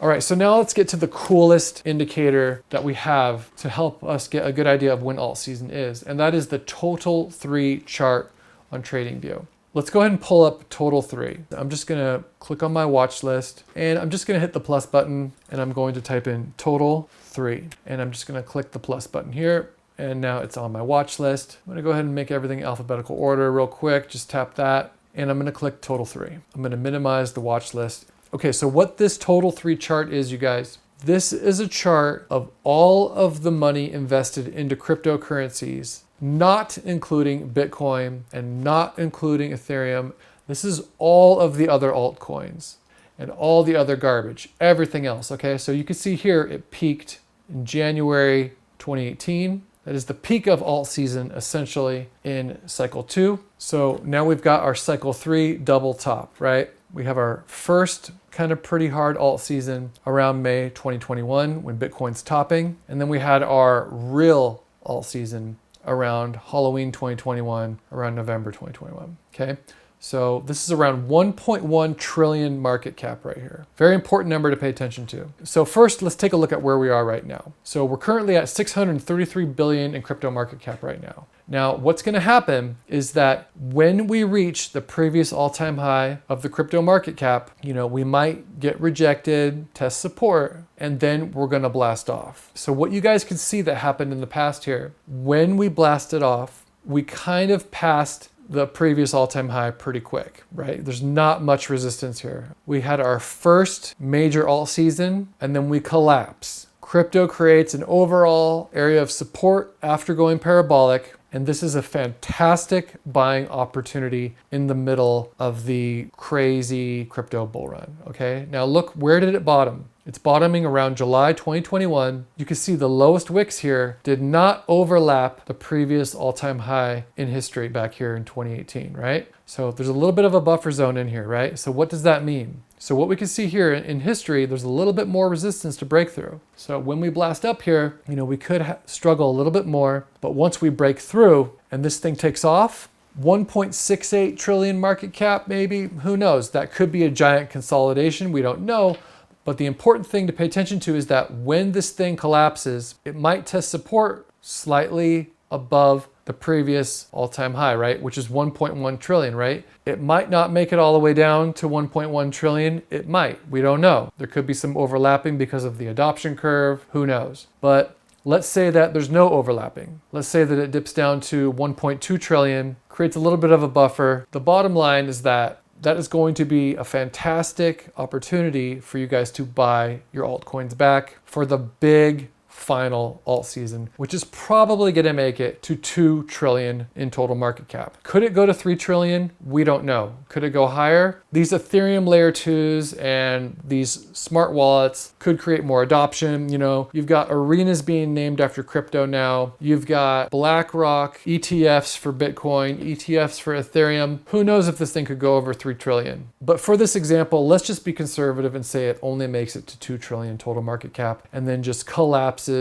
All right, so now let's get to the coolest indicator that we have to help us get a good idea of when alt season is, and that is the total 3 chart on TradingView. Let's go ahead and pull up total 3. I'm just gonna click on my watch list and I'm just gonna hit the plus button and I'm going to type in total 3. And I'm just gonna click the plus button here and now it's on my watch list. I'm gonna go ahead and make everything alphabetical order real quick, just tap that and I'm gonna click total 3. I'm gonna minimize the watch list. Okay, so what this total 3 chart is, you guys, this is a chart of all of the money invested into cryptocurrencies, not including Bitcoin and not including Ethereum. This is all of the other altcoins and all the other garbage, everything else, okay? So you can see here it peaked in January 2018. That is the peak of alt season, essentially, in cycle 2. So now we've got our cycle 3 double top, right? We have our first kind of pretty hard alt season around May 2021 when Bitcoin's topping. And then we had our real alt season around Halloween 2021, around November 2021, okay? So this is around 1.1 trillion market cap right here. Very important number to pay attention to. So first, let's take a look at where we are right now. So we're currently at 633 billion in crypto market cap right now. Now, what's gonna happen is that when we reach the previous all-time high of the crypto market cap, we might get rejected, test support, and then we're gonna blast off. So what you guys can see that happened in the past here, when we blasted off, we kind of passed the previous all-time high pretty quick, right? There's not much resistance here. We had our first major alt season and then we collapse. Crypto creates an overall area of support after going parabolic, and this is a fantastic buying opportunity in the middle of the crazy crypto bull run, okay? Now look, where did it bottom? It's bottoming around July 2021. You can see the lowest wicks here did not overlap the previous all-time high in history back here in 2018, right? So there's a little bit of a buffer zone in here, right? So what does that mean? So what we can see here in history, there's a little bit more resistance to break through. So when we blast up here, we could struggle a little bit more, but once we break through and this thing takes off, 1.68 trillion market cap, maybe, who knows? That could be a giant consolidation, we don't know. But the important thing to pay attention to is that when this thing collapses, it might test support slightly above the previous all-time high, right? Which is 1.1 trillion, right? It might not make it all the way down to 1.1 trillion. It might, we don't know. There could be some overlapping because of the adoption curve, who knows? But let's say that there's no overlapping. Let's say that it dips down to 1.2 trillion, creates a little bit of a buffer. The bottom line is that is going to be a fantastic opportunity for you guys to buy your altcoins back for the big final alt season, which is probably going to make it to 2 trillion in total market cap. Could it go to 3 trillion? We don't know. Could it go higher? These Ethereum layer 2s and these smart wallets could create more adoption. You've got arenas being named after crypto now. You've got BlackRock ETFs for Bitcoin, ETFs for Ethereum. Who knows if this thing could go over 3 trillion? But for this example, let's just be conservative and say it only makes it to 2 trillion total market cap and then just collapses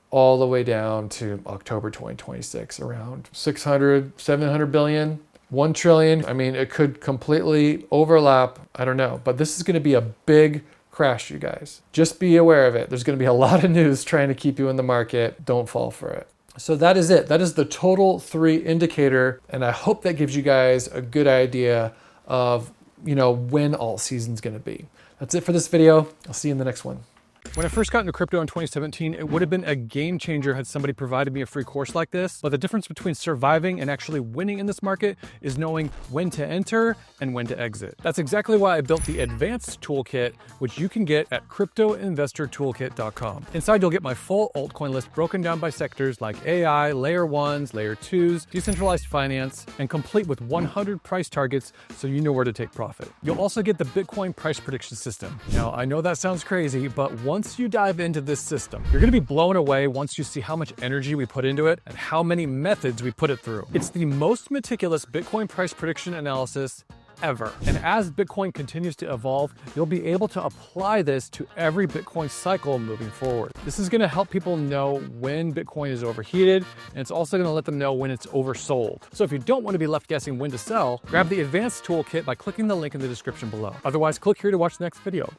all the way down to October 2026, around 600, 700 billion, 1 trillion. I mean, it could completely overlap. I don't know, but this is going to be a big crash, you guys. Just be aware of it. There's going to be a lot of news trying to keep you in the market. Don't fall for it. So that is it. That is the total 3 indicator. And I hope that gives you guys a good idea of, when alt season's going to be. That's it for this video. I'll see you in the next one. When I first got into crypto in 2017, it would have been a game changer had somebody provided me a free course like this. But the difference between surviving and actually winning in this market is knowing when to enter and when to exit. That's exactly why I built the advanced toolkit, which you can get at cryptoinvestortoolkit.com. Inside, you'll get my full altcoin list broken down by sectors like AI, layer 1s, layer 2s, decentralized finance, and complete with 100 price targets so you know where to take profit. You'll also get the Bitcoin price prediction system. Now, I know that sounds crazy, but once you dive into this system, you're going to be blown away once you see how much energy we put into it and how many methods we put it through. It's the most meticulous Bitcoin price prediction analysis ever. And as Bitcoin continues to evolve, you'll be able to apply this to every Bitcoin cycle moving forward. This is going to help people know when Bitcoin is overheated, and it's also going to let them know when it's oversold. So if you don't want to be left guessing when to sell, grab the advanced toolkit by clicking the link in the description below. Otherwise, click here to watch the next video.